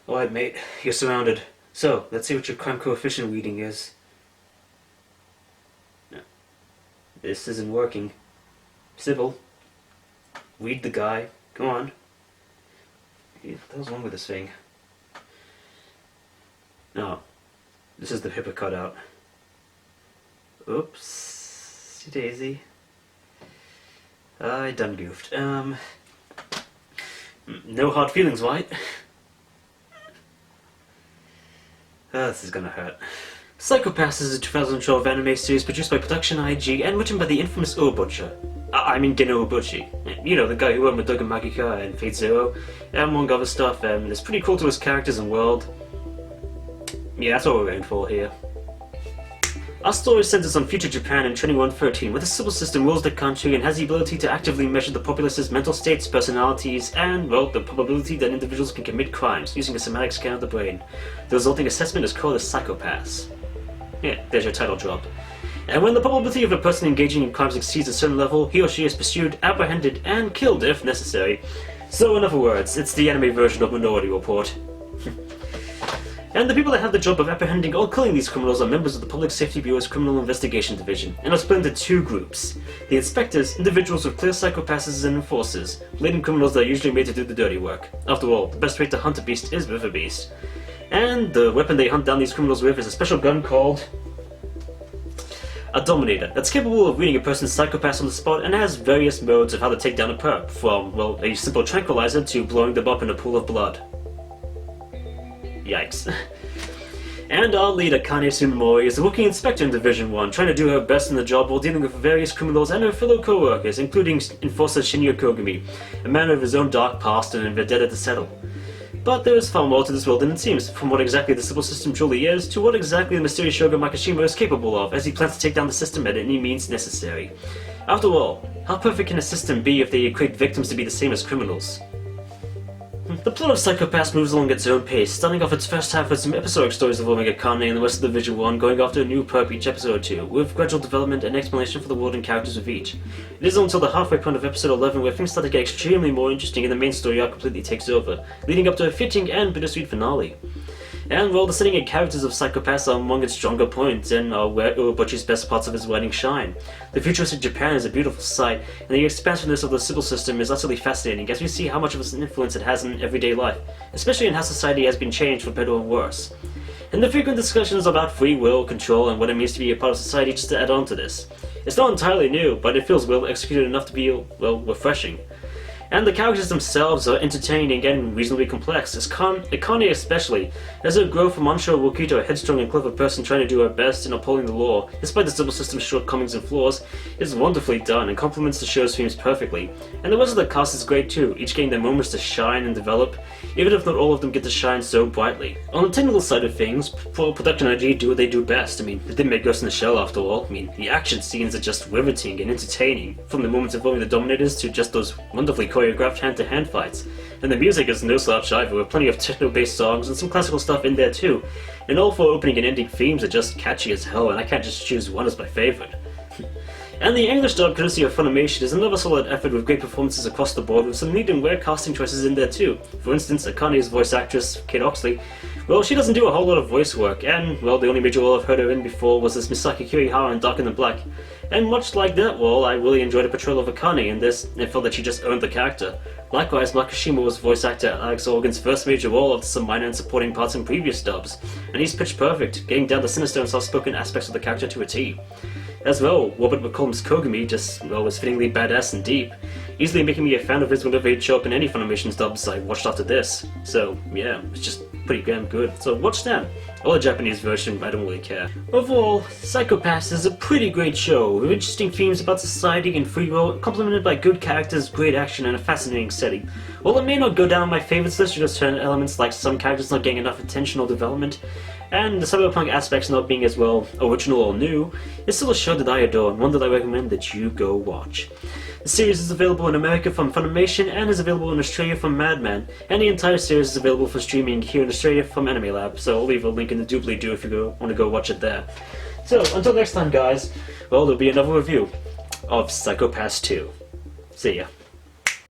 Alright, mate, you're surrounded. So, let's see what your crime coefficient reading is. No. This isn't working. Sybil, read the guy. Come on. What the hell's wrong with this thing? No. This is the paper cutout. Oops. Daisy. I done goofed. No hard feelings, right? This is gonna hurt. Psychopaths is a 2012 anime series produced by Production IG and written by the infamous Urobuchi. I mean Urobuchi. You know, the guy who wrote Madoka Magica and Fate Zero, and among other stuff, and it's pretty cool to his characters and world. Yeah, that's what we're aiming for here. Our story centers on future Japan in 2113, where the civil system rules the country and has the ability to actively measure the populace's mental states, personalities, and, well, the probability that individuals can commit crimes using a somatic scan of the brain. The resulting assessment is called a psychopath. Yeah, there's your title drop. And when the probability of a person engaging in crimes exceeds a certain level, he or she is pursued, apprehended, and killed if necessary. So in other words, it's the anime version of Minority Report. And the people that have the job of apprehending or killing these criminals are members of the Public Safety Bureau's Criminal Investigation Division, and are split into two groups. The inspectors, individuals with clear psychopaths and enforcers, blatant criminals that are usually made to do the dirty work. After all, the best way to hunt a beast is with a beast. And the weapon they hunt down these criminals with is a special gun called a Dominator, that's capable of reading a person's psychopath on the spot and has various modes of how to take down a perp, from, well, a simple tranquilizer to blowing them up in a pool of blood. Yikes. And our lead, Akane Tsunemori, is a rookie inspector in Division 1, trying to do her best in the job while dealing with various criminals and her fellow co-workers, including Enforcer Shinya Kogami, a man of his own dark past and a vendetta to settle. But there is far more to this world than it seems, from what exactly the civil system truly is, to what exactly the mysterious Shogun Makishima is capable of, as he plans to take down the system at any means necessary. After all, how perfect can a system be if they equate victims to be the same as criminals? The plot of Psychopaths moves along its own pace, starting off its first half with some episodic stories involving Akane and the rest of Division 1 going after a new perp each episode or two, with gradual development and explanation for the world and characters of each. It isn't until the halfway point of episode 11 where things start to get extremely more interesting and the main story arc completely takes over, leading up to a fitting and bittersweet finale. And, well, the setting and characters of Psychopaths are among its stronger points, and are where Urobuchi's best parts of his writing shine. The futuristic Japan is a beautiful sight, and the expansiveness of the civil system is utterly fascinating as we see how much of an influence it has in everyday life, especially in how society has been changed for better or worse. And the frequent discussions about free will, control, and what it means to be a part of society just to add on to this. It's not entirely new, but it feels well executed enough to be, well, refreshing. And the characters themselves are entertaining and reasonably complex, as Akane especially, as her grow from unsure rookie to a headstrong and clever person trying to do her best in upholding the law, despite the civil system's shortcomings and flaws, is wonderfully done and complements the show's themes perfectly. And the rest of the cast is great too, each getting their moments to shine and develop, even if not all of them get to shine so brightly. On the technical side of things, Production IG do what they do best. I mean, they didn't make Ghost in the Shell after all. I mean, the action scenes are just riveting and entertaining, from the moments involving the Dominators to just those wonderfully choreographed hand-to-hand fights. And the music is no slouch either, with plenty of techno-based songs and some classical stuff in there too. And all four opening and ending themes are just catchy as hell, and I can't just choose one as my favorite. And the English dub, courtesy of Funimation, is another solid effort with great performances across the board, with some neat and rare casting choices in there too. For instance, Akane's voice actress, Kate Oxley, well, she doesn't do a whole lot of voice work, and, well, the only major role I've heard her in before was as Misaki Kirihara in Dark in the Black. And much like that role, I really enjoyed the portrayal of Akane in this, and felt that she just earned the character. Likewise, Makishima was voice actor Alex Organ's first major role after some minor and supporting parts in previous dubs, and he's pitch perfect, getting down the sinister and soft-spoken aspects of the character to a T. As well, Robert McCollum's Kogami just, well, was fittingly badass and deep, easily making me a fan of his whenever he'd show up in any Funimation's dubs I watched after this. So, yeah, it's just pretty damn good. So watch that. Or the Japanese version, I don't really care. Overall, Psychopaths is a pretty great show, with interesting themes about society and free will, complemented by good characters, great action, and a fascinating setting. While it may not go down on my favorites list due to certain elements like some characters not getting enough attention or development, and the cyberpunk aspects not being as, well, original or new, it's still a show that I adore and one that I recommend that you go watch. The series is available in America from Funimation and is available in Australia from Madman, and the entire series is available for streaming here in Australia from Anime Lab, so I'll leave a link in the doobly-doo if you want to go watch it there. So, until next time guys, well, there'll be another review of Psychopaths 2. See ya.